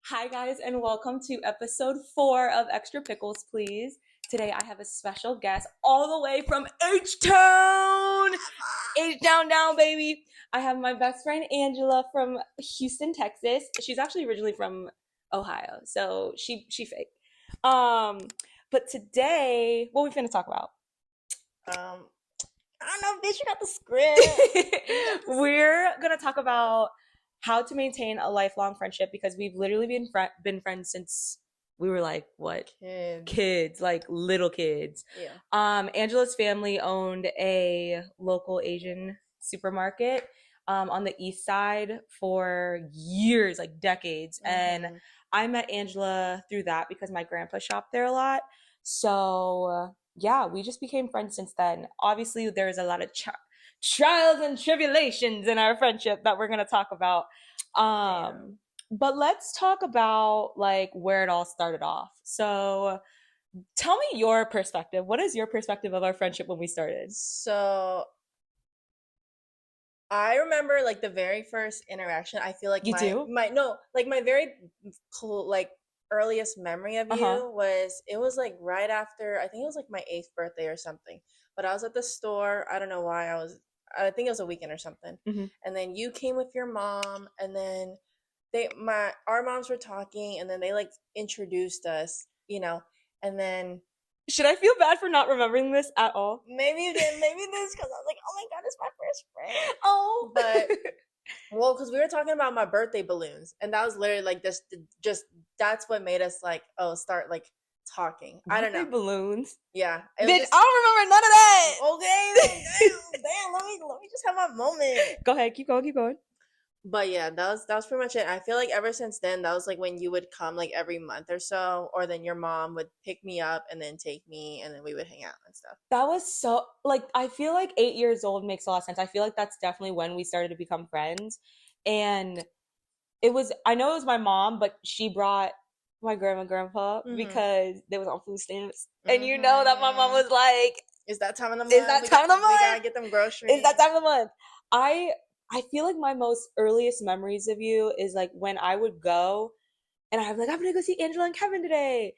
Hi, guys, and welcome to episode 4 of Extra Pickles, Please. Today, I have a special guest all the way from H-Town! H-Town down, baby! I have my best friend, Angela, from Houston, Texas. She's actually originally from Ohio, so she fake. But today, what are we finna talk about? I don't know, bitch, you got the script. We're gonna talk about how to maintain a lifelong friendship because we've literally been friends since we were like what kids, like little kids. Yeah. Angela's family owned a local Asian supermarket on the east side for years, like decades. And I met Angela through that because my grandpa shopped there a lot. So yeah, we just became friends since then. Obviously, there's a lot of trials and tribulations in our friendship that we're going to talk about. But let's talk about like where it all started off. So tell me your perspective. What is your perspective of our friendship when we started? So I remember like the very first interaction. I feel like You do? my very cool like earliest memory of you was it was like right after I think it was like my 8th birthday or something. But I was at the store. I don't know why I think it was a weekend or something. And then you came with your mom, and then our moms were talking, and then they like introduced us, and then Should I feel bad for not remembering this at all? maybe you did, maybe this because I was like, oh my god, it's my first friend. Oh, But well, because we were talking about my birthday balloons, and that was literally like just that's what made us like start like talking. I don't know. Balloons. Yeah, I don't remember none of that. Okay, damn. Let me just have my moment. Go ahead, keep going. But yeah, that was pretty much it. I feel like ever since then, that was like when you would come like every month or so, or then your mom would pick me up and then take me, and then we would hang out and stuff. That was so like I feel like 8 years old makes a lot of sense. I feel like that's definitely when we started to become friends. And I know it was my mom, but she brought my grandpa because they was on food stamps. And you know that my mom was like, is that time of the month? We gotta get them groceries. Is that time of the month? I feel like my most earliest memories of you is like when I would go and I'm like, I'm gonna go see Angela and Kevin today.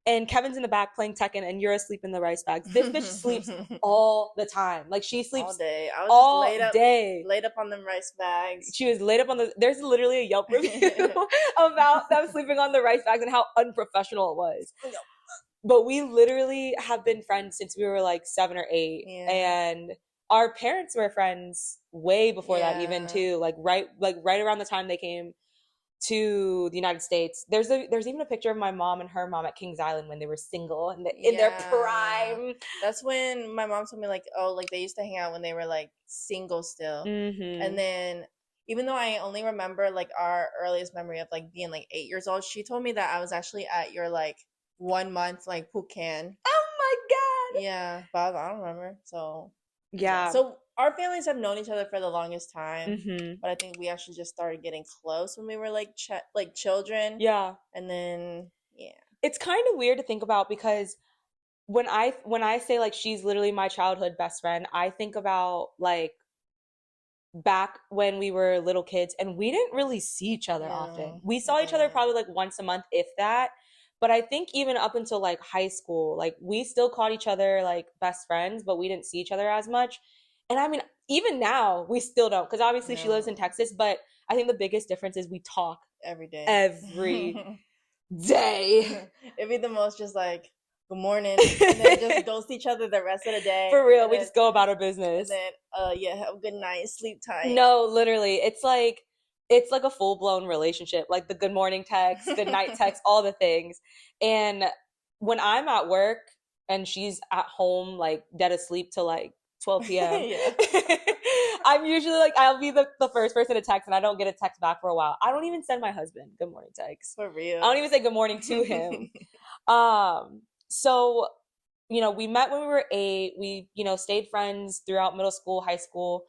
And Kevin's in the back playing Tekken and you're asleep in the rice bags. This bitch sleeps all the time. Like she sleeps all day. I was all just laid up on them rice bags. She was laid up on there's literally a Yelp review about them sleeping on the rice bags and how unprofessional it was. But we literally have been friends since we were like 7 or 8. Yeah. And our parents were friends way before that even too. Like right around the time they came to the United States. There's even a picture of my mom and her mom at Kings Island when they were single and in their prime. That's when my mom told me like, oh, like they used to hang out when they were like single still. And then even though I only remember like our earliest memory of like being like 8 years old, she told me that I was actually at your like 1 month like Pucan. Oh my god. Yeah, but I don't remember. So yeah. So our families have known each other for the longest time, but I think we actually just started getting close when we were like children. Yeah, and then it's kind of weird to think about because when I say like she's literally my childhood best friend, I think about like back when we were little kids and we didn't really see each other often. We saw each other probably like once a month, if that. But I think even up until like high school, like we still called each other like best friends, but we didn't see each other as much. And I mean, even now we still don't, because obviously she lives in Texas, but I think the biggest difference is we talk every day. It'd be the most just like, good morning, and then just ghost each other the rest of the day. For real, we just go about our business. And then, have a good night, sleep tight. No, literally, it's like a full-blown relationship, like the good morning text, good night text, all the things. And when I'm at work and she's at home, like dead asleep till like 12 p.m. I'm usually like, I'll be the first person to text and I don't get a text back for a while. I don't even send my husband good morning text. For real. I don't even say good morning to him. So, we met when we were 8. We, stayed friends throughout middle school, high school.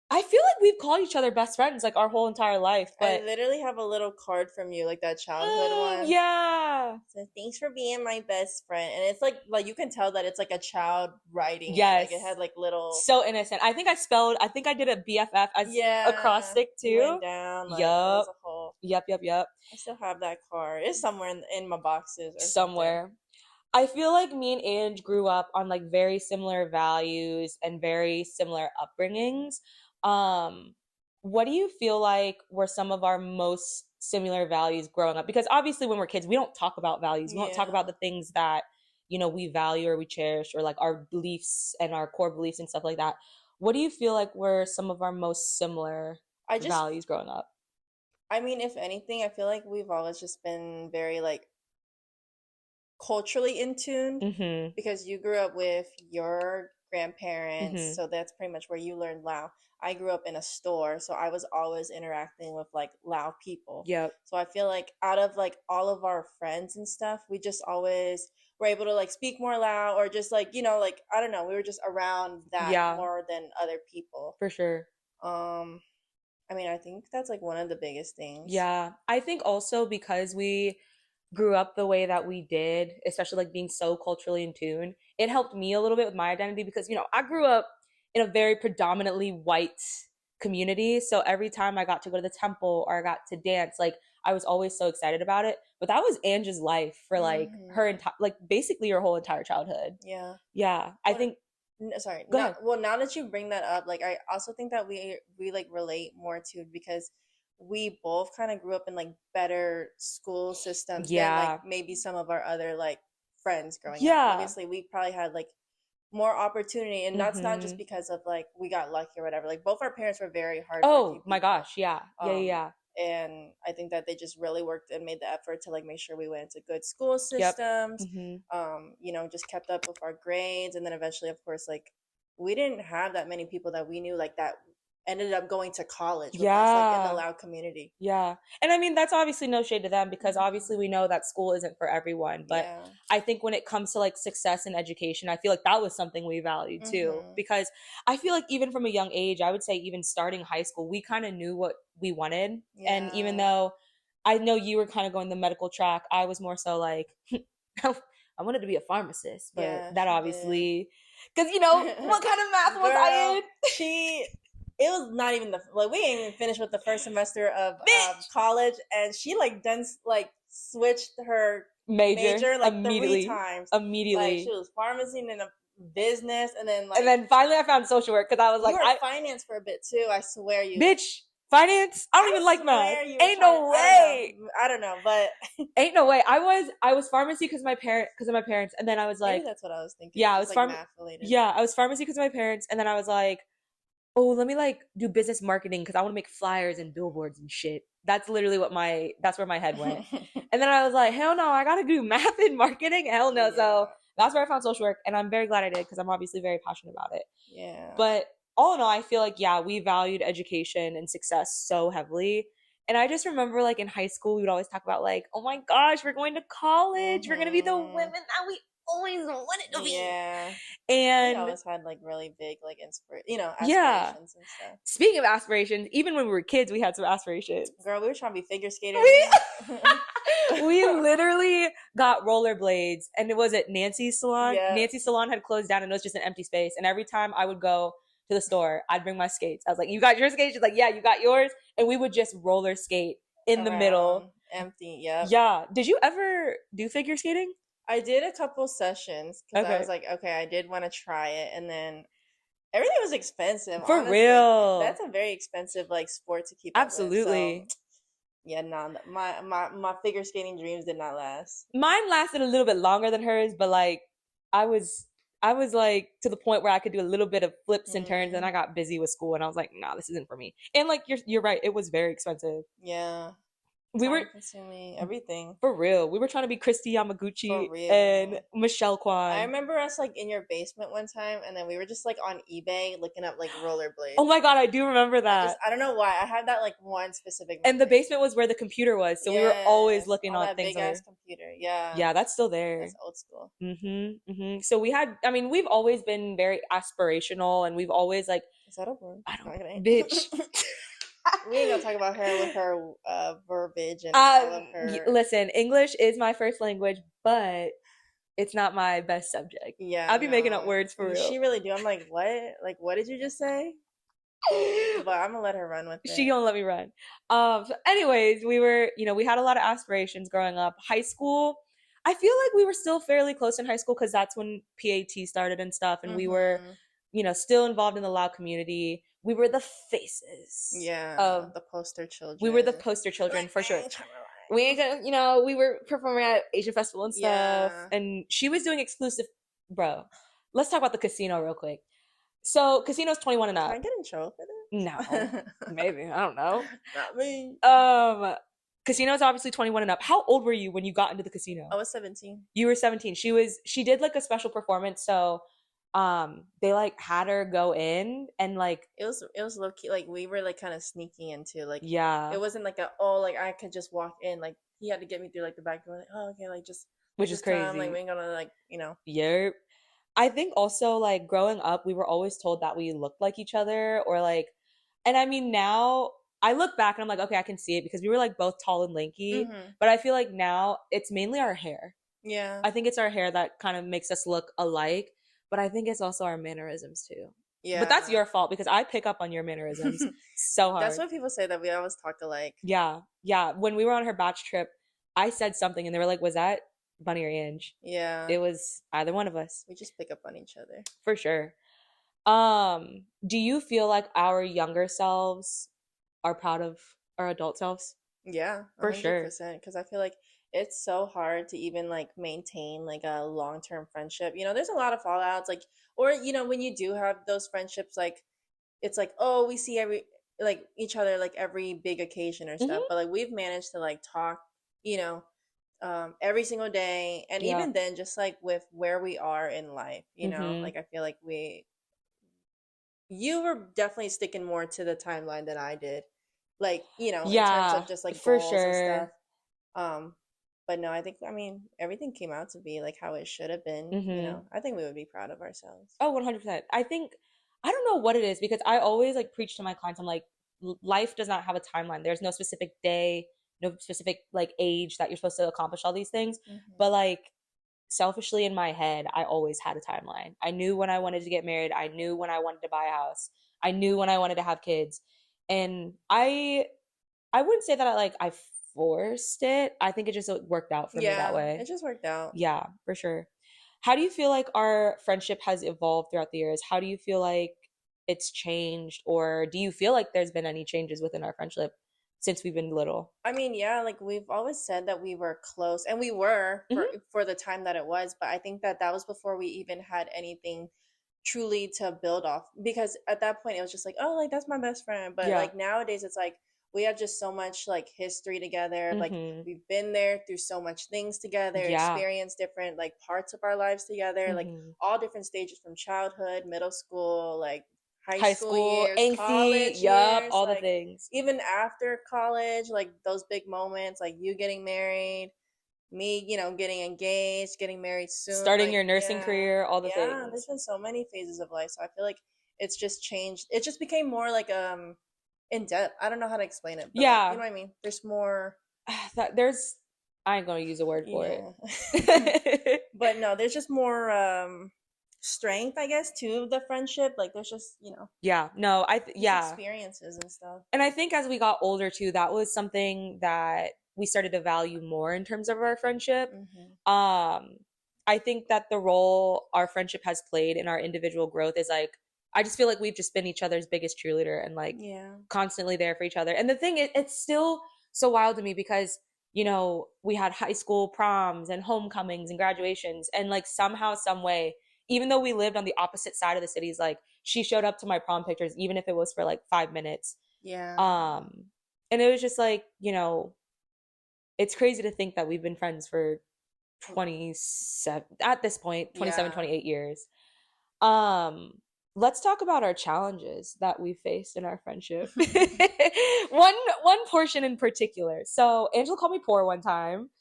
I feel like we've called each other best friends like our whole entire life. But I literally have a little card from you, like that childhood one. Yeah. So thanks for being my best friend. And it's like you can tell that it's like a child writing. Yes. Like it had like little. So innocent. I think I did a BFF as acrostic too. Went down. Like, yup. Yep, yep, yep. I still have that car. It's somewhere in my boxes or something. Somewhere. I feel like me and Ange grew up on like very similar values and very similar upbringings. Um, what do you feel like were some of our most similar values growing up? Because obviously when we're kids, we don't talk about values. We don't talk about Yeah. the things that, we value or we cherish or like our beliefs and our core beliefs and stuff like that. What do you feel like were some of our most similar I just values growing up? I mean, if anything, I feel like we've always just been very like culturally in tune Mm-hmm. because you grew up with your grandparents, Mm-hmm. so that's pretty much where you learned Lao. I grew up in a store, so I was always interacting with like Lao people. Yep. So I feel like out of like all of our friends and stuff, we just always were able to like speak more Lao or just like, like I don't know, we were just around that Yeah, more than other people. for sure. Um, I mean, I think that's like one of the biggest things. Yeah, I think also because we grew up the way that we did, especially like being so culturally in tune, it helped me a little bit with my identity because, I grew up in a very predominantly white community. So every time I got to go to the temple or I got to dance, like I was always so excited about it. But that was Angie's life for like her Mm-hmm. entire, like basically her whole entire childhood. Yeah. Yeah, I Well, think, sorry, go not ahead. well. Now that you bring that up, like I also think that we like relate more to it because we both kind of grew up in like better school systems than like Yeah. maybe some of our other like friends growing up. Yeah. Obviously, we probably had like more opportunity, and that's not just Mm-hmm. because of like we got lucky or whatever. Like both our parents were very hardworking Oh my people. gosh. Yeah. Yeah. Yeah. Um, Yeah. and I think that they just really worked and made the effort to like make sure we went into good school Yep. systems, Mm-hmm. just kept up with our grades. And then eventually, of course, like we didn't have that many people that we knew like that ended up going to college with us, like in the Yeah. Loud community. Yeah. And I mean, that's obviously no shade to them because Hmm. obviously we know that school isn't for everyone. But Yeah. I think when it comes to like success in education, I feel like that was something we valued too. Hmm. Because I feel like even from a young age, I would say even starting high school, we kind of knew what we wanted. And even Yeah. though I know you were kind of going the medical track, I was more so like, I wanted to be a pharmacist, but Yeah, that she did. obviously, because what kind of math was I Girl, in? it was not even the like we didn't even finish with the first semester of Bitch! college, and she like done like switched her Major major like three immediately, times. Like she immediately. was pharmacy and then a business, and then And like then finally I found social work because I was you like, were finance for a bit too. I swear you. bitch, finance? I don't I even like math. swear you were Ain't trying to. no I don't know. way. I don't know, but Ain't no way. I was pharmacy because of my parents, and then I was maybe like, that's what I was thinking. yeah, I Just was like farm math related. yeah, I was pharmacy because of my parents, and then I was like, oh, let me like do business marketing because I want to make flyers and billboards and shit. That's where my head went. And then I was like, hell no, I gotta do math and marketing. Hell no. So Yeah. that's where I found social work, and I'm very glad I did because I'm obviously very passionate about it. Yeah. But all in all, I feel like, yeah, we valued education and success so heavily. And I just remember, like, in high school, we would always talk about, like, oh my gosh, we're going to college. We're going to be the women Mhm. that we always wanted to be. Yeah. We And always had like really big like yeah, aspirations and stuff. speaking of aspirations, even when we were kids, we had some aspirations. Girl, we were trying to be figure skaters We, and we literally got rollerblades, and it was at Nancy's salon. yeah. Nancy's salon had closed down, and it was just an empty space. And every time I would go to the store, I'd bring my skates. I was like, "You got your skates?" She's like, "Yeah, you got yours." And we would just roller skate in the middle. Around empty. Yep. Yeah. Did you ever do figure skating? I did a couple sessions because I was Okay. like, okay, I did want to try it, and then everything was expensive. For Honestly, real. that's a very expensive like sport to keep up with. So Absolutely. yeah, no, my figure skating dreams did not last. Mine lasted a little bit longer than hers, but like I was I was like to the point where I could do a little bit of flips and turns, and Mm, I got busy with school and I was like, nah, this isn't for me. And like you're right, it was very expensive. yeah, We were time consuming, everything. for real. We were trying to be Christy For Yamaguchi and real. Michelle I Kwan. remember us like in your basement one time, and then we were just like on eBay looking up like Oh rollerblades. my god, I do remember that. I don't know why I have that like one specific And the memory. basement was where the computer was, so we were always Yes, looking on on that things big on ass there. computer. Yeah, Yeah, that's still there. that's old school. So we had, I mean, we've always been very aspirational, and we've always like, Is that a word? I No, don't, it ain't. bitch. We ain't gonna talk about her with her verbiage and all of her. Listen, English is my first language, but it's not my best subject. Yeah, I'll be making up no, words for real. she really do. I'm like, what? Like, what did you just say? But I'm gonna let her run with She it. gonna let me run. So anyways, we were, we had a lot of aspirations growing up. High school, I feel like we were still fairly close in high school because that's when PAT started and stuff, and we were, Mm-hmm. still involved in the loud community. We were the faces Yeah, of, the poster we were the children. poster children Like, for I sure. ain't trying We to ain't lie. gonna, we were performing at Asian Festival and stuff, Yeah. and she was doing exclusive, bro. Let's talk about the casino real quick. So, casino's 21 and Can I up. get in trouble for No, this? maybe, I don't know. Not me. Um, Casino is obviously 21 and up. How old were you when you got into the I casino? was 17. You were 17. She did like a special performance, so they like had her go in and like, It was low key. Like we were like kind of sneaking into like it yeah, wasn't like a oh like I could just walk in. Like he had to get me through like the back door. Like oh okay like which is just come. Like we crazy. ain't gonna like you know. Yep. I think also like growing up, we were always told that we looked like each other or like, and I mean, now I look back and I'm like, okay, I can see it because we were like both tall and lanky, Mm-hmm. but I feel like now it's mainly our hair. Yeah. I think it's our hair that kind of makes us look alike, but I think it's also our mannerisms too. But that's Yeah. your fault because I pick up on your mannerisms so That's hard. what people say that we always talk alike. Yeah. Yeah. When we were on her batch trip, I said something and they were like, was that Bunny or Ange? Yeah. It was either one of us, We just pick up on each other. for sure. Do you feel like our younger selves are proud of our adult selves? Yeah, For sure. 100%. Because I feel like it's so hard to even like maintain like a long-term friendship. There's a lot of fallouts, like, or when you do have those friendships, like it's like, oh, we see every like each other like every big occasion or stuff. Hmm. But like we've managed to like talk, you know, every single day, and Yeah. even then, just like with where we are in life, Hmm. like I feel like you were definitely sticking more to the timeline than I did, like in terms of Yeah, just like for goals and stuff. sure. um but no, I mean everything came out to be like how it should have been. Hmm. I think we would be proud of ourselves. Oh, 100%. I think, I don't know what it is because I always like preach to my clients. I'm like, life does not have a timeline. There's no specific day, no specific like age that you're supposed to accomplish all these things. But Hmm. like, selfishly in my head, I always had a timeline. I knew when I wanted to get married. I knew when I wanted to buy a house. I knew when I wanted to have kids. And I wouldn't say that I forced it. I think it just worked out for me that Yeah, it way. just worked out. Yeah, for sure. How do you feel like our friendship has evolved throughout the years? How do you feel like it's changed, or do you feel like there's been any changes within our friendship since we've been little? I mean, yeah, like we've always said that we were close, and we were for Hmm. for the time that it was, but I think that was before we even had anything truly to build off, because at that point it was just like, oh, like that's my best friend. But Yeah. like nowadays it's like we have just so much like history together. Like Hmm. we've been there through so much things together, Yeah. experienced different like parts of our lives together, like Hmm. all different stages from childhood, middle school, like high High school school, years, angsty, college yup, years, all the like things. even after college, like those big moments, like you getting married, me, getting engaged, getting married soon. Starting Like, your nursing yeah, career, all the yeah, there's things. been so many phases of life. So I feel like it's just changed. It just became more like in depth. I don't know how to explain it, but like, you Yeah. know what I mean? There's more, That there's I ain't gonna use a word for yeah. it. But no, there's just more strength, I guess, to the friendship. Like there's just, Yeah, no, just yeah. experiences and stuff. And I think as we got older too, that was something that we started to value more in terms of our friendship. Hmm. Um, I think that the role our friendship has played in our individual growth is like, I just feel like we've just been each other's biggest cheerleader and like Yeah. constantly there for each other. And the thing is, it's still so wild to me because, we had high school proms and homecomings and graduations. And like somehow, some way, even though we lived on the opposite side of the cities, like she showed up to my prom pictures, even if it was for like 5 minutes. Yeah. um and it was just like, it's crazy to think that we've been friends for 27, at this point, 27, Yeah. 28 years. um let's talk about our challenges that we faced in our friendship. one one portion in particular. So Angela called me poor one time.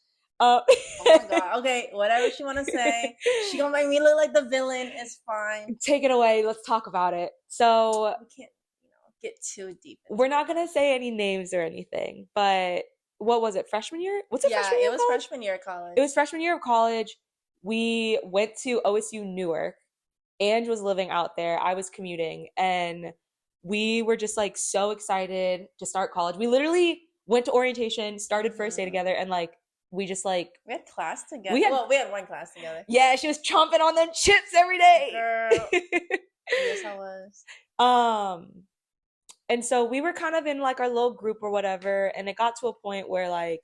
uh Oh my god. Okay, whatever she wanna say. She gonna make me look like the villain. It's fine. Take it away, let's talk about it. So We can't, get too deep we're into not it. gonna say any names or anything, but what was it, freshman year? What's it, Yeah, freshman year it of was college? freshman year of It college. was freshman year of college. We went to OSU Newark. Ange was living out there. I was commuting, and we were just like so excited to start college. We literally went to orientation, started first day together, and like we just like we had class together. Well, we had one class together. Yeah, she was chomping on them chips every day. Girl. Yes, I was. And so we were kind of in like our little group or whatever, and it got to a point where like,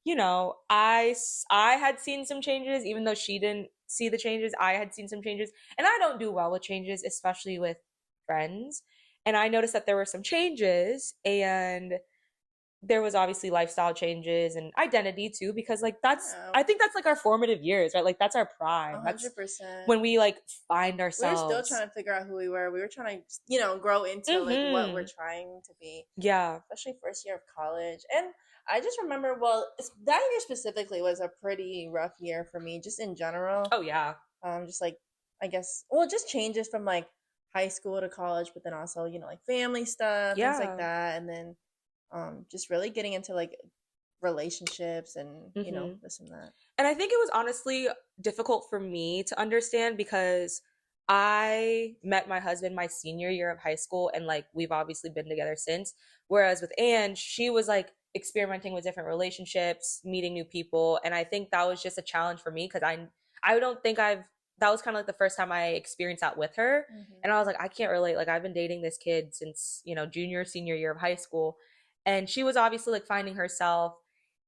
you know, I had seen some changes, even though she didn't see the changes. I had seen some changes, and I don't do well with changes, especially with friends. And I noticed that there were some changes, and there was obviously lifestyle changes and identity too, because like I think that's like our formative years, right? Like that's our prime. 100%. That's when we like find ourselves. We were still trying to figure out who we were. We were trying to, you know, grow into like what we're trying to be. Yeah. Especially first year of college. And I just remember, well, that year specifically was a pretty rough year for me, just in general. Oh yeah. Just like, I guess, well, just changes from like high school to college, but then also, you know, like family stuff, things like that. And then just really getting into like relationships and you know, this and that. And I think it was honestly difficult for me to understand because I met my husband my senior year of high school, and like we've obviously been together since. Whereas with Anne, she was like experimenting with different relationships, meeting new people, and I think that was just a challenge for me because I don't think that was kind of like the first time I experienced that with her, and I was like, I can't relate. Like I've been dating this kid since, you know, junior senior year of high school, and she was obviously like finding herself,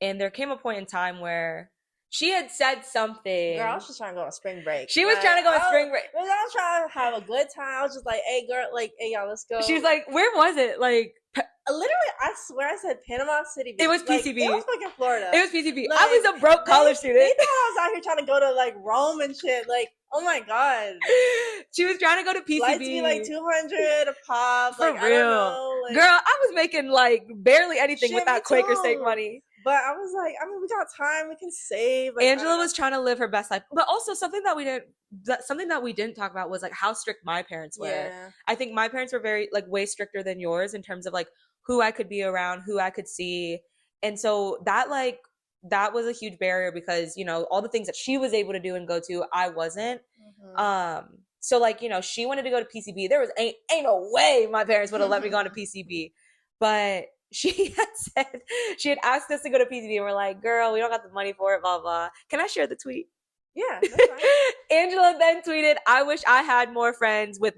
and there came a point in time where she had said something. Girl, I was just trying to go on spring break. She was trying to go on spring break. I was trying to have a good time. I was just like, hey, girl, like, hey, y'all, let's go. She was like, where was it? Like, literally, I swear I said Panama City Beach. It was PCB. Like, it was fucking Florida. It was PCB. Like, I was a broke college student. They thought I was out here trying to go to, like, Rome and shit. Like, oh, my God. She was trying to go to PCB. Flights be, like, $200 a pop. For like, real. I don't know. Like, girl, I was making, like, barely anything with that Quaker steak money. But I was like, I mean, we got time. We can save. Like, Angela was trying to live her best life. But also something that we didn't talk about was, like, how strict my parents were. Yeah. I think my parents were very, like, way stricter than yours in terms of, like, who I could be around, who I could see. And so that was a huge barrier because, you know, all the things that she was able to do and go to, I wasn't. So like, you know, she wanted to go to PCB. There was ain't no way my parents would have let me go to PCB. But she had asked us to go to PCB, and we're like, girl, we don't got the money for it, blah, blah. Can I share the tweet? Yeah, that's fine. Angela then tweeted, I wish I had more friends with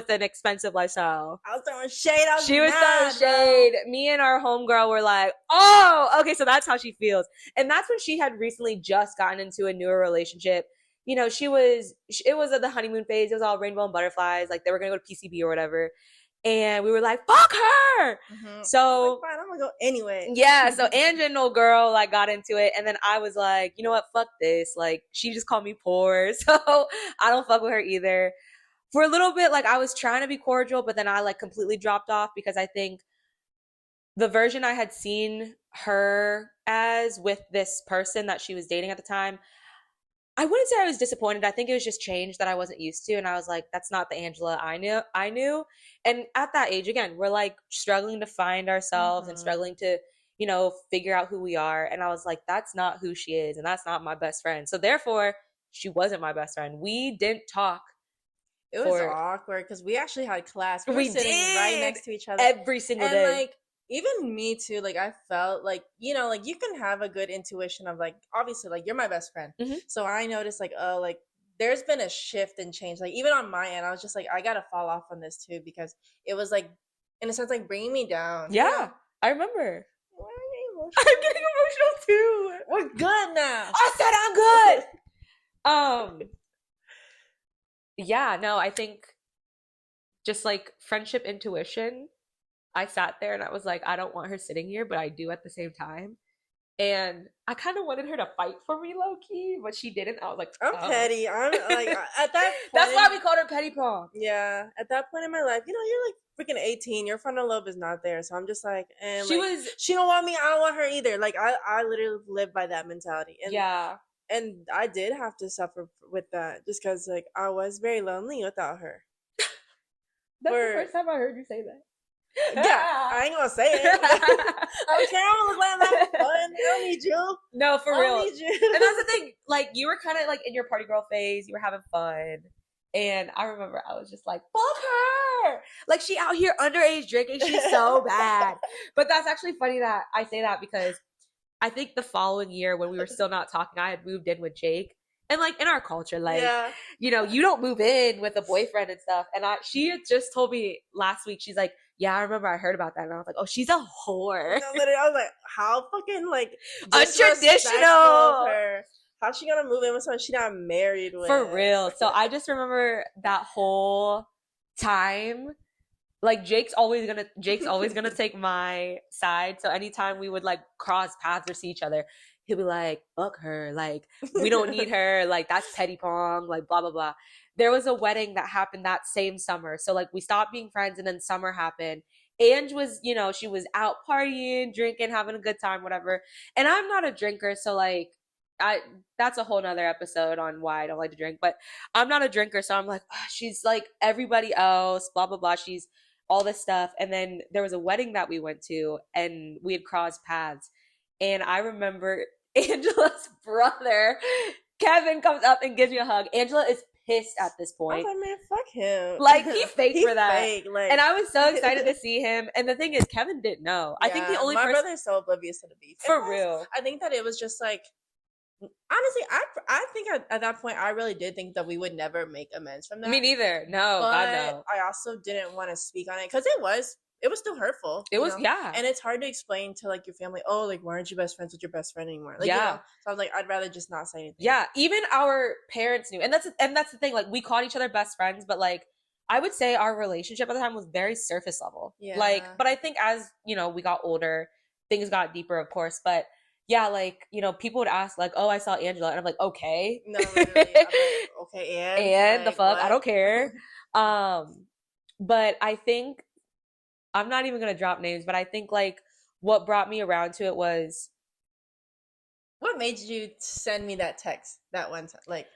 an expensive lifestyle. I was throwing shade. She was throwing shade. Me and our homegirl were like, oh, okay, so that's how she feels. And that's when she had recently just gotten into a newer relationship. You know, it was at the honeymoon phase. It was all rainbow and butterflies. Like they were going to go to PCB or whatever. And we were like, fuck her. So like, fine, I'm gonna go anyway. Yeah. So Angie and no girl like got into it. And then I was like, you know what? Fuck this. Like she just called me poor. So I don't fuck with her either. For a little bit, like I was trying to be cordial, but then I like completely dropped off because I think the version I had seen her as with this person that she was dating at the time, I wouldn't say I was disappointed. I think it was just change that I wasn't used to. And I was like, that's not the Angela I knew. And at that age, again, we're like struggling to find ourselves and struggling to, you know, figure out who we are. And I was like, that's not who she is. And that's not my best friend. So therefore, she wasn't my best friend. We didn't talk. It was awkward because we actually had class. We were sitting right next to each other every single day. And like, even me too, like I felt like, you know, like you can have a good intuition of like, obviously like you're my best friend. So I noticed like, oh, like there's been a shift and change. Like even on my end, I was just like, I got to fall off on this too, because it was like, in a sense, like bringing me down. Yeah, you know? I remember. Why are you getting emotional too. We're good now. I said I'm good. Yeah, no, I think just like friendship intuition, I sat there and I was like, I don't want her sitting here, but I do at the same time. And I kind of wanted her to fight for me low key, but she didn't. I was like, I'm petty. I'm like, at that point. That's why we called her Petty Prom. Yeah. At that point in my life, you know, you're like freaking 18. Your frontal lobe is not there. So I'm just like, and she don't want me. I don't want her either. Like, I literally live by that mentality. And, yeah. And I did have to suffer with that just because, like, I was very lonely without her. That's the first time I heard you say that. Yeah, I ain't gonna say it. I don't care. I'm gonna look like I'm having fun. I don't need you. No, for real. I don't need you. And that's the thing. Like, you were kind of like in your party girl phase. You were having fun. And I remember I was just like, fuck her. Like, she out here underage drinking. She's so bad. But that's actually funny that I say that because I think the following year when we were still not talking, I had moved in with Jake. And like in our culture, like, Yeah. you know, you don't move in with a boyfriend and stuff. And she had just told me last week, she's like, yeah, I remember I heard about that. And I was like, oh, she's a whore. No, literally, I was like, how fucking like disrespectful Untraditional. of her. How's she gonna move in with someone she not married with? For real. So I just remember that whole time. Like Jake's always gonna take my side. So anytime we would like cross paths or see each other, he'll be like, fuck her, like we don't need her, like that's petty pong, like blah blah blah. There was a wedding that happened that same summer. So like we stopped being friends and then summer happened. Ange was, you know, she was out partying, drinking, having a good time, whatever. And I'm not a drinker, so like I that's a whole nother episode on why I don't like to drink. But I'm not a drinker, so I'm like, oh, she's like everybody else, blah blah blah. She's all this stuff. And then there was a wedding that we went to and we had crossed paths. And I remember Angela's brother, Kevin, comes up and gives me a hug. Angela is pissed at this I was point. like, man, fuck him. Like, he faked He for that. fake, like... And I was so excited to see him. And the thing is, Kevin didn't know. Yeah, I think the only my person... brother's so oblivious to the beef. For real. I think that it was just like... Honestly, I think at that point, I really did think that we would never make amends from that. Me neither. No, but God no. I also didn't want to speak on it because it was still hurtful. It was, know? yeah. And it's hard to explain to like your family, oh, like why aren't you best friends with your best friend anymore? Like, yeah. You know? So I was like, I'd rather just not say anything. Yeah, even our parents knew. And that's the thing, like we called each other best friends, but like I would say our relationship at the time was very surface level. Yeah. Like, but I think as, you know, we got older, things got deeper, of course. But yeah, like, you know, people would ask like, oh, I saw Angela. And I'm like, okay. No, literally. I'm like, okay, and like, the fuck, what? I don't care. But I think, I'm not even gonna drop names, but I think like what brought me around to it was, what made you send me that text that one time? Like,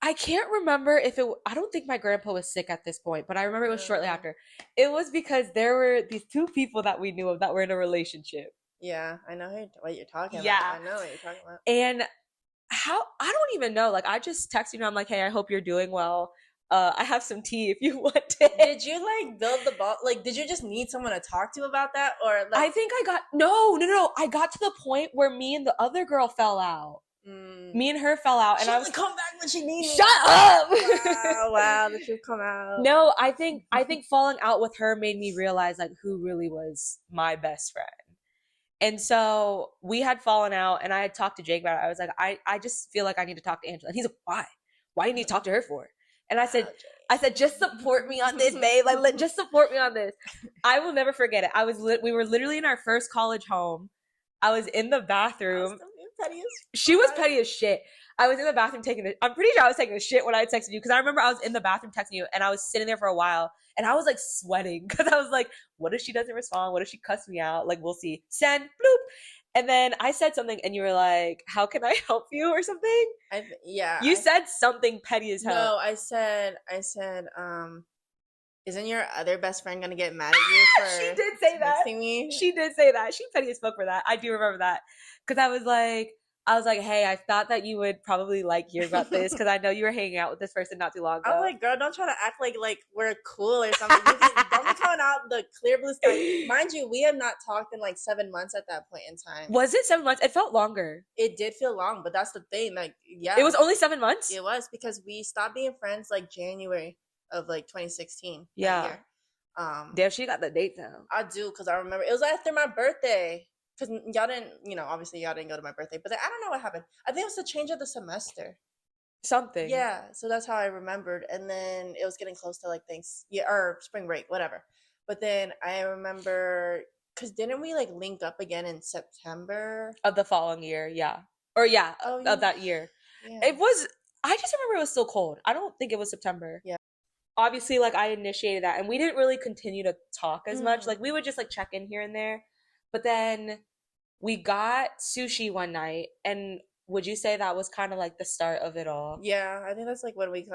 I can't remember if I don't think my grandpa was sick at this point, but I remember it was shortly after. It was because there were these two people that we knew of that were in a relationship. Yeah, I know what you're talking about. Yeah. I know what you're talking about. And I don't even know. Like, I just texted you, I'm like, hey, I hope you're doing well. I have some tea if you want it. Did you like build the ball? Like, did you just need someone to talk to about that, or like? I think I got no. I got to the point where me and the other girl fell out. Me and her fell out, and she I was come back when she needed. Shut up! Wow, the truth come out. No, I think falling out with her made me realize like who really was my best friend. And so we had fallen out, and I had talked to Jake about it. I was like, I just feel like I need to talk to Angela. And he's like, why? Why do you need to talk to her for? And I said, just support me on this, babe. Like, just support me on this. I will never forget it. We were literally in our first college home. I was in the bathroom. She was petty as shit. I was in the bathroom I'm pretty sure I was taking a shit when I texted you, because I remember I was in the bathroom texting you, and I was sitting there for a while, and I was like sweating because I was like, what if she doesn't respond? What if she cussed me out? Like, we'll see. Send, bloop. And then I said something, and you were like, how can I help you or something? You said something petty as hell. No, I said, isn't your other best friend gonna get mad at you for she did say that. Me? She did say that. She petty as fuck for that. I do remember that. Because I was like, hey, I thought that you would probably like hear about this, because I know you were hanging out with this person not too long ago. I was like, girl, don't try to act like we're cool or something. Don't be coming out the clear blue sky. Mind you, we have not talked in like 7 months at that point in time. Was it 7 months? It felt longer. It did feel long, but that's the thing. Like, yeah. It was only 7 months? It was, because we stopped being friends like January of like 2016. Yeah. Damn, she got the date though. I do, because I remember it was after my birthday. Because y'all didn't, obviously y'all didn't go to my birthday. But then, I don't know what happened. I think it was the change of the semester. Something. Yeah, so that's how I remembered. And then it was getting close to like or spring break, whatever. But then I remember, because didn't we like link up again in September? Of the following year, yeah. Or yeah, of that year. Yeah. I just remember it was still cold. I don't think it was September. Yeah. Obviously, like, I initiated that, and we didn't really continue to talk as much. Like, we would just like check in here and there. But then we got sushi one night, and would you say that was kind of like the start of it all? Yeah, I think that's like when we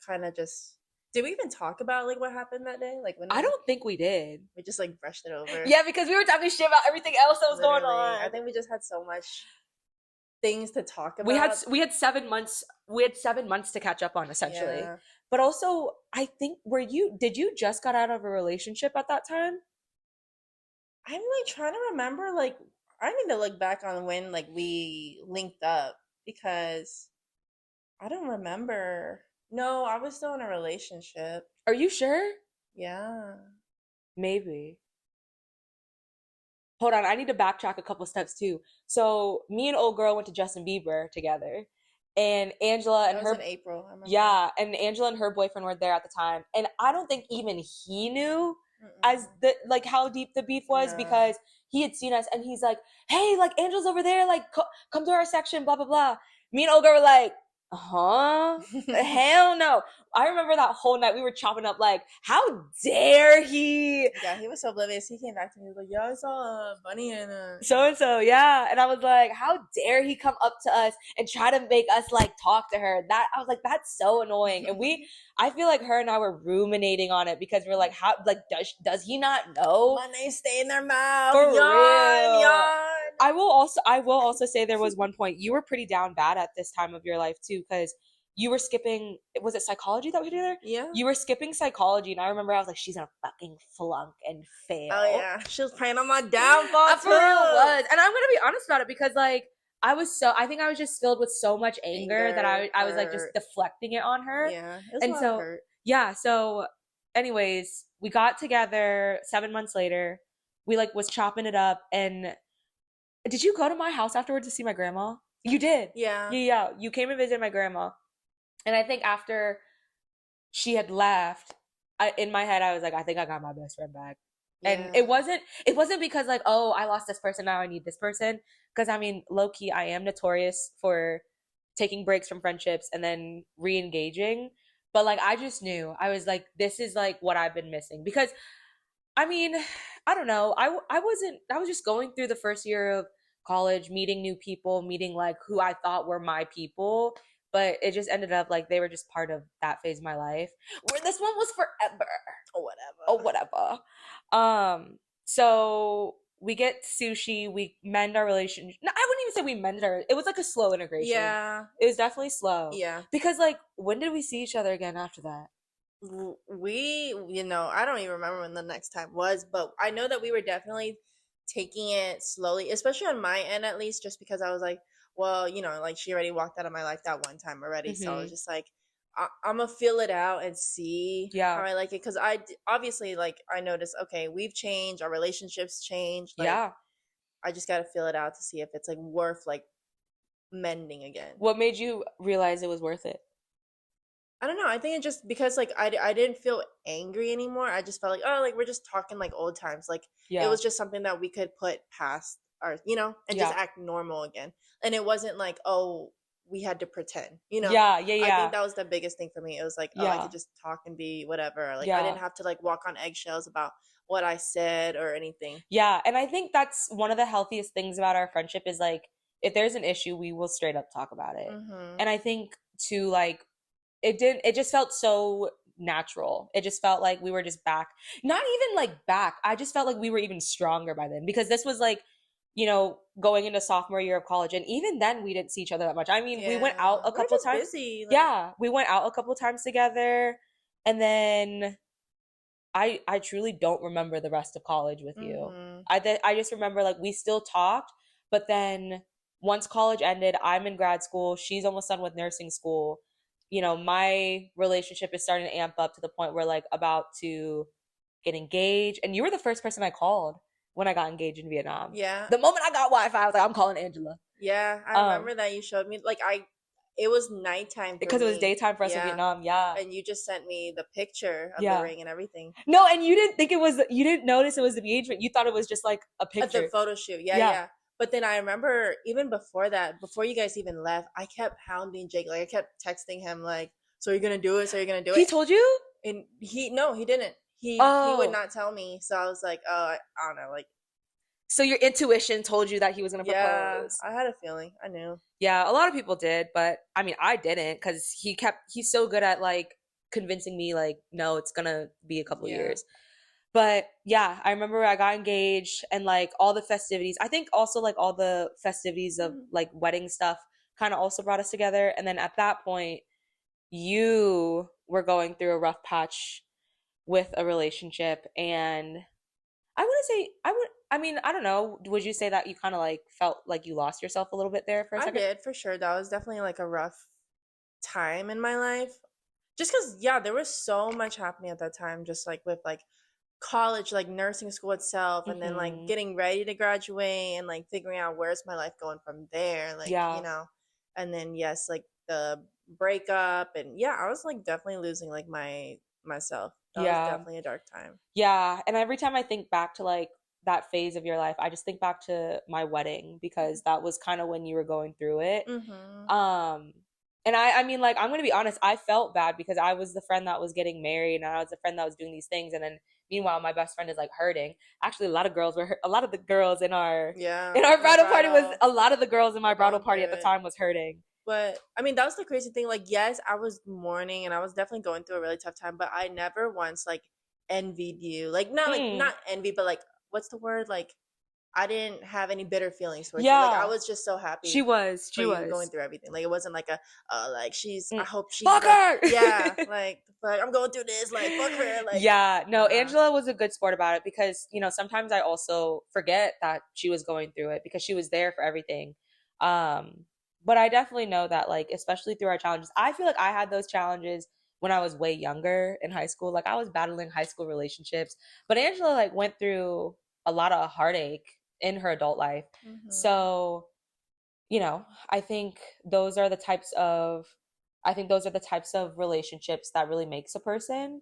kind of just... Did we even talk about like what happened that day? Like, I don't think we did. We just like brushed it over. Yeah, because we were talking shit about everything else that was going on. I think we just had so much things to talk about. We had 7 months. We had 7 months to catch up on, essentially. Yeah. But also, I think did you just got out of a relationship at that time? I'm like trying to remember, like, I need to look back on when like we linked up because I don't remember. No, I was still in a relationship. Are you sure? Yeah. Maybe. Hold on, I need to backtrack a couple steps too. So me and old girl went to Justin Bieber together, and Angela and That was in her, April, I remember. yeah, and Angela and her boyfriend were there at the time, and I don't think even he knew as Mm-mm. the like how deep the beef was Nah. because he had seen us and he's like, hey, like Angela's over there, like come to our section, blah blah blah. Me and old girl were like, huh? Hell no. I remember that whole night we were chopping up like, how dare he? Yeah, he was so oblivious. He came back to me. He was like, "Yeah, I saw Bunny and So and so, yeah. And I was like, how dare he come up to us and try to make us like talk to her? That I was like, that's so annoying. And I feel like her and I were ruminating on it because we're like, how like does he not know? My name stay in their mouth. For Yawn, real. yawn. I will also say there was one point you were pretty down bad at this time of your life too, because you were skipping, was it psychology that we did there? Yeah. You were skipping psychology, and I remember I was like, she's gonna fucking flunk and Oh fail. yeah, she was praying on my downfall I for real too. was. And I'm gonna be honest about it because like I think I was just filled with so much anger that Anger, I was like just hurt. deflecting it on her. Yeah, it was a And lot of so hurt. yeah, so anyways, we got together 7 months later. We like was chopping it up, and did you go to my house afterwards to see my grandma? You did. Yeah. Yeah, yeah. You came and visited my grandma. And I think after she had left, in my head I was like, I think I got my best friend back. And Yeah. it wasn't because like, oh, I lost this person, now I need this person. Because I mean, low key, I am notorious for taking breaks from friendships and then re-engaging. But like I just knew. I was like, this is like what I've been missing. Because I mean, I don't know. I was just going through the first year of college, meeting new people, meeting like who I thought were my people, but it just ended up like they were just part of that phase of my life. Where this one was forever. Or whatever. Oh, whatever. So we get sushi, we mend our relationship. No, I wouldn't even say we mended our, it was like a slow integration. Yeah. It was definitely slow. Yeah. Because like when did we see each other again after that? We, I don't even remember when the next time was, but I know that we were definitely taking it slowly, especially on my end at least, just because I was like, well, like she already walked out of my life that one time already, so I was Mm-hmm. just like, I'm gonna feel it out and see how Yeah. I like it, because obviously, like, I noticed, okay, we've changed, our relationships changed, like Yeah. I just gotta feel it out to see if it's like worth like mending again. What made you realize it was worth it? I don't know. I think it just because like I didn't feel angry anymore. I just felt like, oh, like we're just talking like old times. Like it Yeah. was just something that we could put past our, and just Yeah. act normal again. And it wasn't like, oh, we had to pretend. Yeah. Yeah. I think Yeah. that was the biggest thing for me. It was like, oh, I could Yeah. just talk and be whatever. Like I Yeah. didn't have to like walk on eggshells about what I said or anything. Yeah. And I think that's one of the healthiest things about our friendship is like if there's an issue, we will straight up talk about it. Mhm. And I think to like it just felt so natural. It just felt like we were just back. Not even like back. I just felt like we were even stronger by then because this was like, going into sophomore year of college. And even then we didn't see each other that much. I mean, we went out Yeah. a We were couple just times. busy. Like, Yeah, we went out a couple times together. And then I truly don't remember the rest of college with you. mhm. I just remember like we still talked, but then once college ended, I'm in grad school. She's almost done with nursing school. My relationship is starting to amp up to the point where like about to get engaged, and you were the first person I called when I got engaged in Vietnam. Yeah. The moment I got Wi-Fi, I was like, I'm calling Angela. Yeah, I Um, remember that you showed me like it was nighttime for because it was me. daytime for us in Yeah. Vietnam. Yeah, And you just sent me the picture of the yeah. ring and everything. No, and you didn't notice it was the engagement. You thought it was just like a At the picture. photo shoot. Yeah, Yeah. yeah. But then I remember even before that, before you guys even left, I kept hounding Jake. Like I kept texting him like, "So you're gonna do it? So you're gonna do He it?" told you? And he didn't. He would Oh, not tell me. So I was like, "Oh, I don't know, like so your intuition told you that he was gonna yeah, propose. I had a feeling. I knew." Yeah, a lot of people did, but I mean, I didn't because he's so good at like convincing me, like, no, it's gonna be a couple Yeah. years. But yeah, I remember I got engaged and like all the festivities. I think also like all the festivities of Mhm. like wedding stuff kind of also brought us together. And then at that point, you were going through a rough patch with a relationship, and I wouldn't say I would I mean, I don't know, would you say that you kind of like felt like you lost yourself a little bit there for a I second? did for sure. That was definitely like a rough time in my life. Just because, yeah, there was so much happening at that time, just like with like college, like nursing school itself, and then like Mm-hmm. getting ready to graduate and like figuring out where's my life going from there. Like, Yeah. and then, yes, like the breakup. And yeah, I was like definitely losing like myself. That was Yeah. definitely a dark time. Yeah, and every time I think back to like that phase of your life, I just think back to my wedding because that was kind of when you were going through it. Mm-hmm. Um, and I mean, like, I'm gonna be honest, I felt bad because I was the friend that was getting married and I was the friend that was doing these things, and then meanwhile, my best friend is like hurting. Actually, a lot of the girls Yeah, in our in the bridal party was bridal, a lot of the girls in my we're bridal going party at through the it. time was hurting. But I mean, that was the crazy thing. Like, yes, I was mourning and I was definitely going through a really tough time, but I never once like envied you. Like Mm, not envy, but like what's the word? Like I didn't have any bitter feelings towards you. Like I yeah, was just so she happy was, for she you going was. through everything. Like it wasn't like a like she's I Mm, hope she fuck does her. yeah, like I'm going through this, like fuck her, like Yeah, no, nah. Angela was a good sport about it because, sometimes I also forget that she was going through it because she was there for everything. Um, but I definitely know that, like, especially through our challenges, I feel like I had those challenges when I was way younger in high school. Like, I was battling high school relationships, but Angela, like, went through a lot of heartache in her adult life. Hmm. So, I think those are the types of I think those are the types of relationships that really makes a person.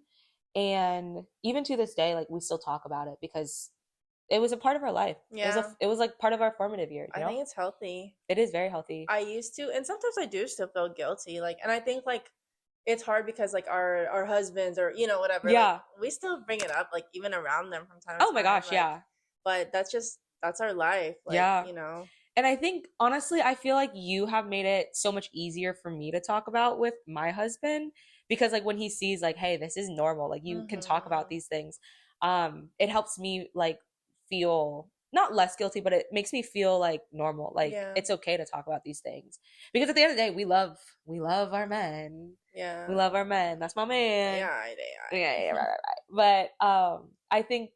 And even to this day, like we still talk about it because it was a part of our life. Yeah, It was like part of our formative years, I think it's healthy. It is very healthy. I used to, and sometimes I do still feel guilty. Like, and I think like it's hard because like our husbands or whatever, like Yeah. we still bring it up, like even around them from time to Oh my time. gosh, Like, yeah. but that's our life. Like, Yeah. And I think honestly, I feel like you have made it so much easier for me to talk about with my husband because like when he sees like, hey, this is normal, like you can talk about Mm-hmm. these things. It helps me like feel not less guilty, but it makes me feel like normal. Like Yeah, it's okay to talk about these things. Because at the end of the day, we love our men. We yeah, love our men. That's my man. yeah, Yeah, yeah, yeah. right. But I think,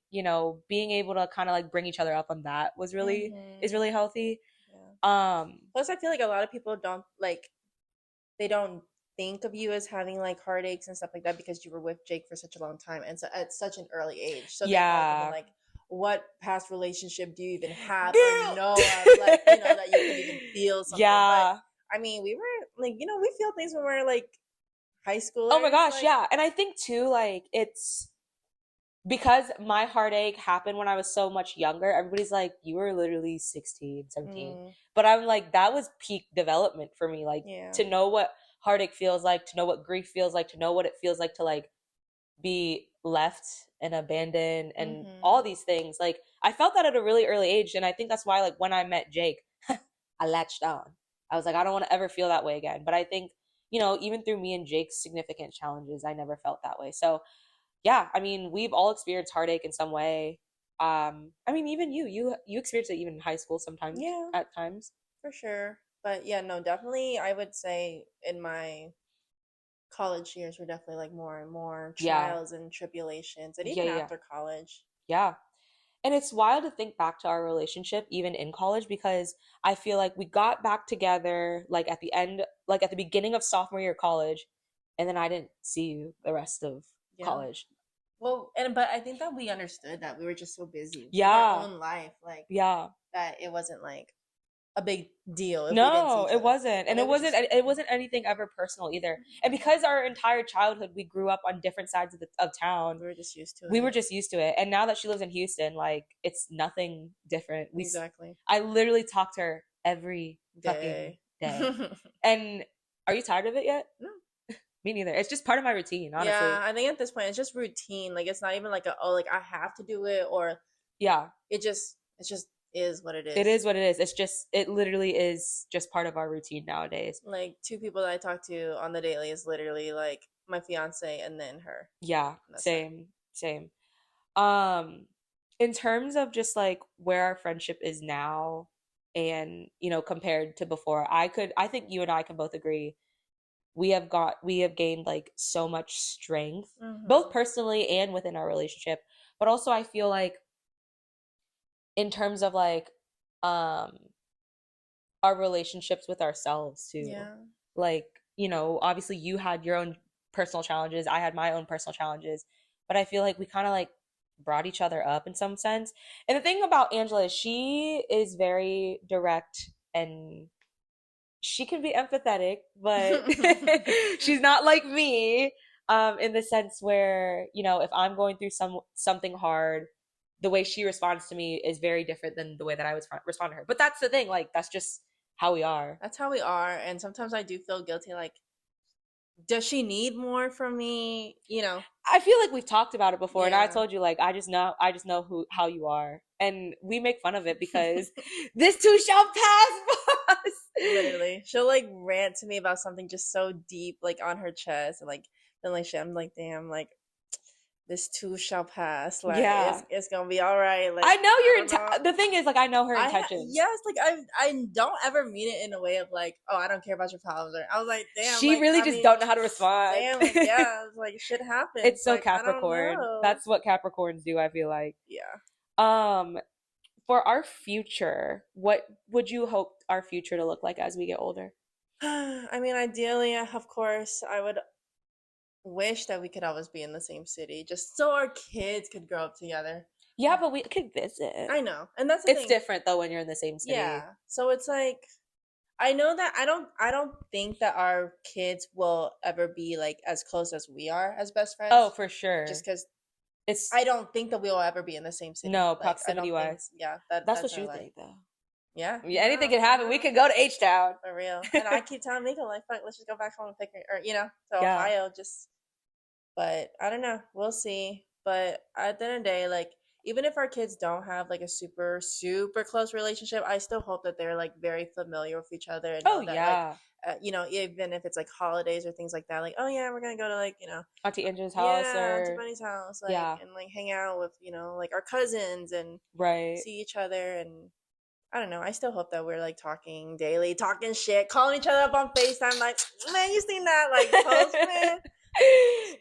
being able to kind of like bring each other up on that was really is Mm-hmm. really healthy. Yeah. Um, Plus, I feel like a lot of people don't like they don't think of you as having like heartaches and stuff like that because you were with Jake for such a long time and so at such an early age. So they might have been yeah. like, what past relationship do you even have or Girl. know of? Like, that you could even feel something. But Yeah. I mean, we were like, we feel things when we're like high Oh my schoolers. gosh, Like, yeah. And I think too, like it's because my heartache happened when I was so much younger. Everybody's like, you were literally 16, 17. mm, But I'm like, that was peak development for me. Like yeah. to know what heartache feels like, to know what grief feels like, to know what it feels like to like be left and abandoned and all Mm-hmm. these things. Like I felt that at a really early age, and I think that's why like when I met Jake, I latched on. I was like, I don't want to ever feel that way again. But I think, even through me and Jake's significant challenges, I never felt that way. So yeah, I mean, we've all experienced heartache in some way. I mean, even you experience it even in high school sometimes Yeah, at times. for sure. But yeah, no, definitely I would say in my college years were definitely like more and more Yeah. trials and tribulations, and Yeah, even yeah. after college. Yeah. And it's wild to think back to our relationship even in college because I feel like we got back together like at the end, like at the beginning of sophomore year of college, and then I didn't see you the rest of Yeah. college. Well, and but I think that we understood that we were just so busy with our Yeah. own life, like Yeah. that it wasn't like a big deal if we didn't see No, each it other. wasn't. And And it was just it wasn't anything ever personal either. And because our entire childhood we grew up on different sides of town, we were just used to we were it. just used to it. And now that she lives in Houston, like it's nothing different. Exactly. I literally talk to her every fucking Day. day. And are you tired of it yet? No. Me neither. It's just part of my routine, Yeah, honestly. I think at this point it's just routine. Like it's not even like like I have to do it or Yeah, it just is what it it is. is what it is. It literally is just part of our routine nowadays. Like two people that I talk to on the daily is literally like my fiance and then her. Yeah, And that's it. same, same. Um, in terms of just like where our friendship is now and, compared to before, I think you and I can both agree we have gained like so much strength, both Mm-hmm. personally and within our relationship. But also I feel like in terms of like um our relationships with ourselves too. Yeah. Like, obviously you had your own personal challenges, I had my own personal challenges, but I feel like we kind of like brought each other up in some sense. And the thing about Angela is she is very direct and she can be empathetic, but she's not like me, in the sense where, if I'm going through something hard, the way she responds to me is very different than the way that I would respond to her. But that's the thing, like that's just how we are. That's how we are, and sometimes I do feel guilty. Like, does she need more from me? I feel like we've talked about it before, and I Yeah. told you like I just know who how you are, and we make fun of it because this too shall pass, boss. Literally, she'll like rant to me about something just so deep, like on her chest, and like then like shit. I'm like, damn, like this too shall pass. Like Yeah, it's gonna be all right. Like I know I don't know. the thing is like I know her intentions. Yes, like I don't ever mean it in a way of like, oh, I don't care about your problems. Or I was like, damn, She like really I just mean, don't know how to respond. damn, like yeah, it's like shit happens. It's so Like I don't Capricorn. know. That's what Capricorns do, I feel like. Yeah. Um, for our future, what would you hope our future to look like as we get older? I mean, ideally, of course, I would wish that we could always be in the same city, just so our kids could grow up together. Yeah, but we could visit. I know, and that's the It's thing. different though when you're in the same city. Yeah, so it's like I know that I don't think that our kids will ever be like as close as we are as best Oh, friends, for just sure. because It's I don't think that we'll ever be in the same city. no Like I proximity don't think, wise. yeah, That's that's what our you life. think though. Yeah, Yeah, no, anything can happen. We no, could go to H Town. for real. And I keep telling Miko like, fuck, let's just go back home and pick her, or to Yeah. Ohio, just. But I don't know. We'll see. But at the end of the day, like even if our kids don't have like a super super close relationship, I still hope that they're like very familiar with each other and Oh know that like yeah. even if it's like holidays or things like that, like oh yeah, we're gonna go to like Auntie Angela's house yeah, Auntie or Bunny's house, like yeah, and like hang out with like our cousins and right. see each other and. I don't know. I still hope that we're like talking daily, talking shit, calling each other up on FaceTime, like, man, you seen that like post, man?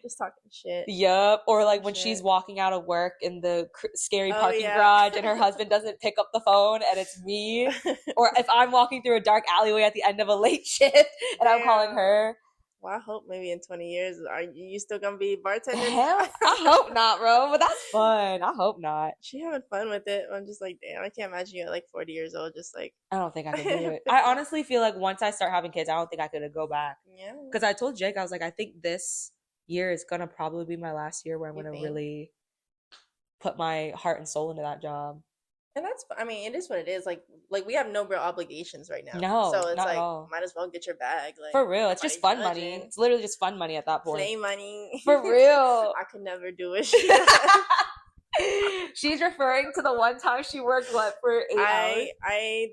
Just talking shit. Yup. Or like Talking when she's shit. walking out of work in the scary Oh parking yeah. garage and her husband doesn't pick up the phone and it's me. Or if I'm walking through a dark alleyway at the end of a late shift and I'm calling Damn. her. Well, I hope maybe in 20 years, are you still gonna be bartending? Hell, I hope not, bro. But that's fun. I hope not. She having fun with it. I'm just like, damn, I can't imagine you at like 40 years old, just like I don't think I could do it. I picking up. honestly feel like once I start having kids, I don't think I could go back. Yeah, Because I told Jake, I was like, I think this year is gonna probably be my last year where I'm you gonna think? really put my heart and soul into that job. And that's, I mean, it is what it is. Like we have no real obligations right now, No, so it's not at like all. might as well get your bag. Like For real. It's just nobody fun money. judging. It's literally just fun money at that point. Play money. For real. I could never do it. She's referring to the one time she worked what for 8 hours. I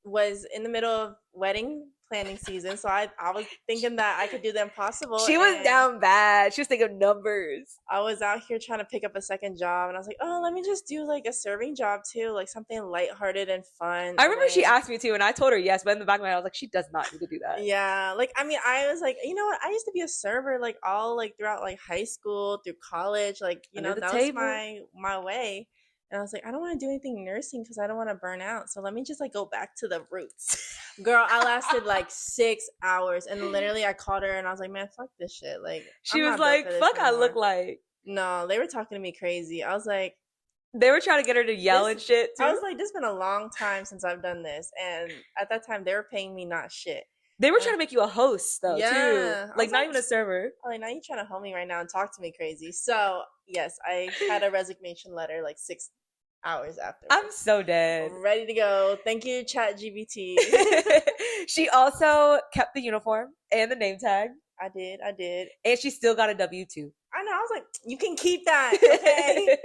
was in the middle of wedding planning season, so I was thinking that I could do the impossible. She was And down bad. She was thinking of numbers. I was out here trying to pick up a second job, and I was like, oh, let me just do like a serving job too, like something lighthearted and fun. I And remember she then, asked me to, and I told her yes, but in the back of my head, I was like, she does not need to do that. yeah, like I mean, I was like, you know what? I used to be a server, like all like throughout like high school through college, like Under the that table. was my way. And I was like, I don't want to do anything nursing because I don't want to burn out. So let me just like go back to the roots. Girl, I lasted like 6 hours, and literally I called her and I was like, man, fuck this shit. Like She I'm was not built like, for this fuck, I look anymore. like. No, they were talking to me crazy. I was like, They were trying to get her to yell this. and shit I too. was like, this has been a long time since I've done this, and at that time they were paying me not shit. They were And trying to make you a host though yeah, too, I like was not like, even a server. oh, like now you're trying to hold me right now and talk to me crazy. So yes, I had a resignation letter like 6 hours after. I'm so dead. Ready to go. Thank you, Chat GBT. She also kept the uniform and the name tag, I did. and she still got a W-2. I know. I was like, you can keep that, okay?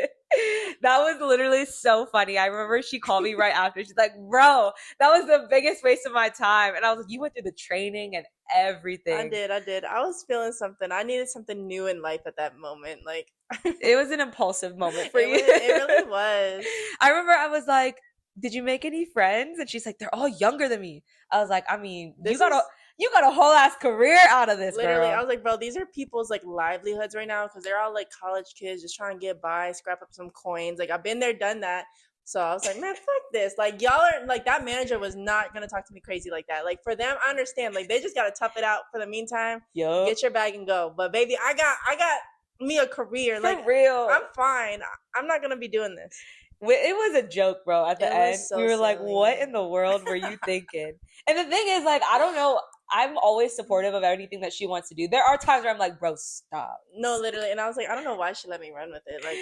That was literally so funny. I remember she called me right after. She's like, bro, that was the biggest waste of my time. And I was like, you went through the training and everything. I did. I was feeling something. I needed something new in life at that moment. Like It was an impulsive moment for you. It really was. I remember I was like, did you make any friends? And she's like, they're all younger than me. I was like, I mean, This is you got a whole ass career out of this, literally, I girl. was like, bro, these are people's like livelihoods right now because they're all like college kids just trying to get by, scrap up some coins. Like I've been there, done that. So I was like, man, fuck this. Like y'all are like that manager was not gonna talk to me crazy like that. Like for them, I understand. Like they just gotta tough it out for the meantime. Yup. Get your bag and go. But baby, I got me a career. Like For real. I'm fine. I'm not gonna be doing this. It was a joke, bro. At the It end, was we so were like, "What silly. in the world were you thinking?" And the thing is, like, I don't know. I'm always supportive of anything that she wants to do. There are times where I'm like, "Bro, stop." No, literally. And I was like, I don't know why she let me run with it. Like,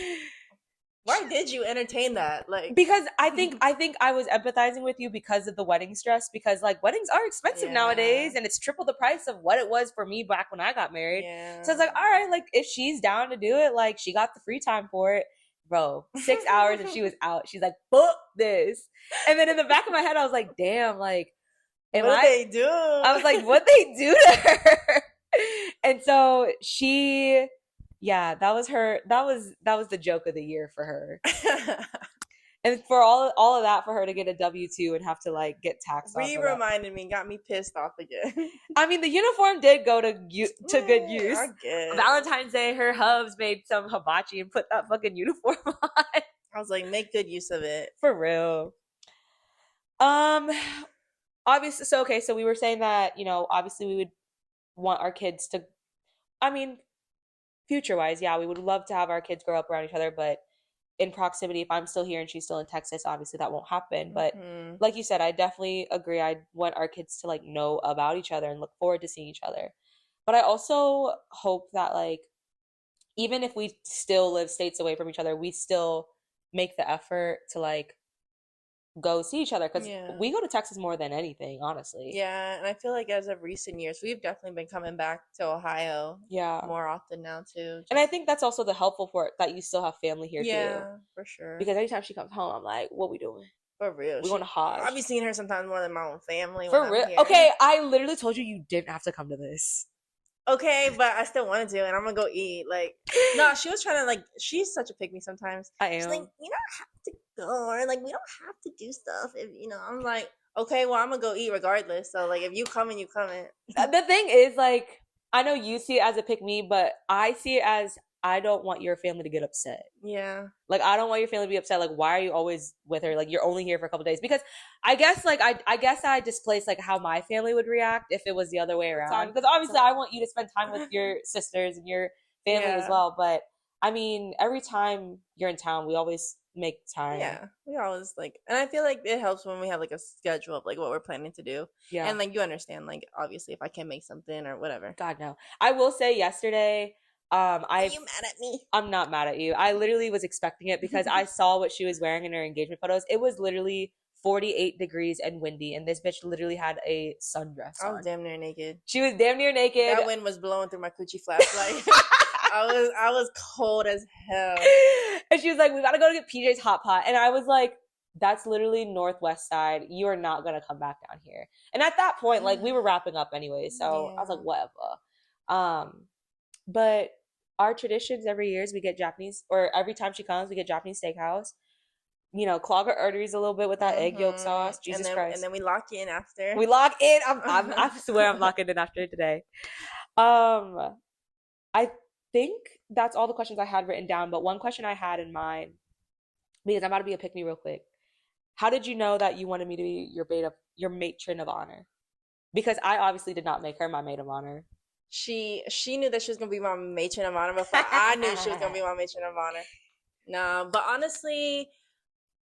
why did you entertain that? Like, Because I think I was empathizing with you because of the wedding stress. Because like weddings are expensive yeah, nowadays, and it's triple the price of what it was for me back when I got married. So yeah. it's like, all right, like if she's down to do it, like she got the free time for it, bro. 6 hours and she was out. She's like, "Book this," and then in the back of my head, I was like, "Damn, like." Am What did I they do? I was like, what they do to her? And so she, yeah, that was the joke of the year for her. And for all of that for her to get a W-2 and have to like get taxed off of that. Re-reminded me, got me pissed off again. I mean, the uniform did go to good use. I guess. Valentine's Day, her hubs made some hibachi and put that fucking uniform on. I was like, make good use of it. For real. Um, obviously, so okay, so we were saying that, obviously we would want our kids to, I mean, future wise, yeah, we would love to have our kids grow up around each other, but in proximity, if I'm still here and she's still in Texas, obviously that won't happen. But Mm-hmm. like you said, I definitely agree. I want our kids to like know about each other and look forward to seeing each other. But I also hope that like even if we still live states away from each other, we still make the effort to like go see each other because Yeah. we go to Texas more than anything, honestly. Yeah, and I feel like as of recent years, we've definitely been coming back to Ohio Yeah. more often now too. And I think that's also the helpful for it that you still have family here too. Yeah, for sure. Because anytime she comes home, I'm like, what we doing? For real. We going to Hodge. I'll be seeing her sometimes more than my own family when For I'm real? here. Okay, I literally told you didn't have to come to this. Okay, but I still wanted to, and I'm gonna go eat. Like, no, she was trying to like. She's such a pick me sometimes. I am. She's like, you don't have to go, or like we don't have to do stuff. If I'm like, okay, well, I'm gonna go eat regardless. So like, if you coming, you coming. The thing is, like, I know you see it as a pick me, but I see it as I don't want your family to get upset. Yeah. Like, I don't want your family to be upset. Like, why are you always with her? Like, you're only here for a couple days. Because I guess, like, I guess I displaced, like, how my family would react if it was the other way around. Because obviously I want you to spend time with your sisters and your family as well. But, I mean, every time you're in town, we always make time. Yeah. We always, like, and I feel like it helps when we have, like, a schedule of, like, what we're planning to do. Yeah. And, like, you understand, like, obviously, if I can make something or whatever. God, no. I will say yesterday... Are you mad at me? I'm not mad at you. I literally was expecting it because I saw what she was wearing in her engagement photos. It was literally 48 degrees and windy, and this bitch literally had a sundress on. I was damn near naked. She was damn near naked. That wind was blowing through my coochie flashlight. I was cold as hell. And she was like, "We gotta go to get PJ's hot pot," and I was like, "That's literally northwest side. You are not gonna come back down here." And at that point, like we were wrapping up anyway, so I was like, "Whatever." But our traditions every year is we get Japanese, or every time she comes, we get Japanese steakhouse. Clog our arteries a little bit with that egg yolk sauce. Jesus Christ. And then we lock in after. We lock in. I swear I'm locking in after today. I think that's all the questions I had written down. But one question I had in mind, because I'm about to be a pick me real quick. How did you know that you wanted me to be your matron of honor? Because I obviously did not make her my maid of honor. She knew that she was gonna be my matron of honor before I knew she was gonna be my matron of honor. No, but honestly,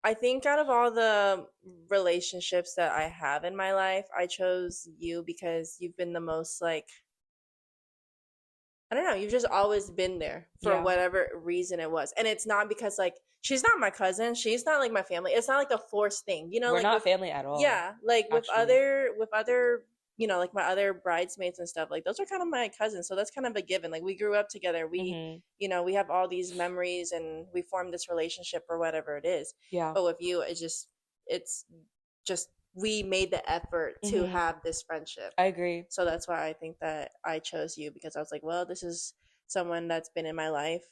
I think out of all the relationships that I have in my life, I chose you because you've been the most like, I don't know, you've just always been there for whatever reason it was. And it's not because like she's not my cousin, she's not like my family. It's not like a forced thing, We're like not family at all. Yeah, like actually. with other like my other bridesmaids and stuff, like those are kind of my cousins, so that's kind of a given. Like we grew up together, we we have all these memories and we formed this relationship or whatever it is. Yeah. But with you, it's just we made the effort to have this friendship. I agree. So that's why I think that I chose you, because I was like, well, this is someone that's been in my life,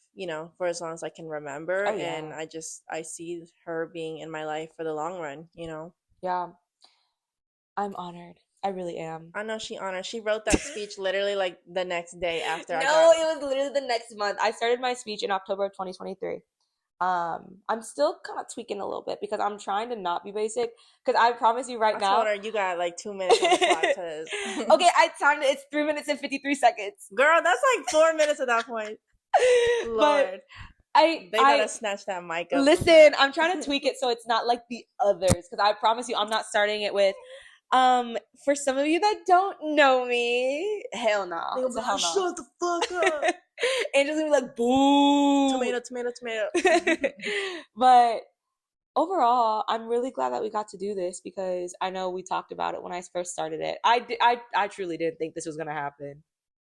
for as long as I can remember. Oh And yeah. I see her being in my life for the long run. Yeah. I'm honored. I really am. I know she honored. She wrote that speech literally like the next day after I got. No, it was literally the next month. I started my speech in October of 2023. I'm still kind of tweaking a little bit because I'm trying to not be basic. Because I promise you right I told now. her you got like 2 minutes on the clock because. Okay, I timed it. It's 3 minutes and 53 seconds. Girl, that's like 4 minutes at that point. But Lord, I they I gotta snatch that mic up from listen. her. I'm trying to tweak it so it's not like the others. Because I promise you, I'm not starting it with. For some of you that don't know me, hell no. They gonna It's be a hell like, no. shut the fuck up. Angel's gonna be like, boo. Tomato, tomato, tomato. But overall, I'm really glad that we got to do this because I know we talked about it when I first started it. I truly didn't think this was gonna happen.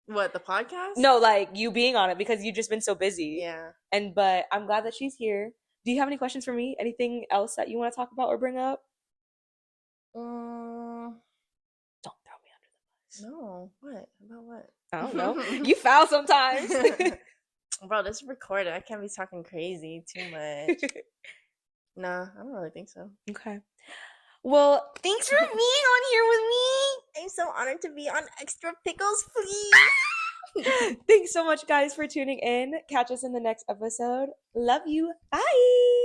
What, the podcast? No, like you being on it because you've just been so busy. Yeah. But I'm glad that she's here. Do you have any questions for me? Anything else that you want to talk about or bring up? Mm, Don't throw me under the bus. no. What? About what? I don't know. You foul sometimes. Bro, this is recorded. I can't be talking crazy too much. Nah, I don't really think so. Okay. Well, thanks for being on here with me. I'm so honored to be on Extra Pickles, please. Thanks so much, guys, for tuning in. Catch us in the next episode. Love you. Bye.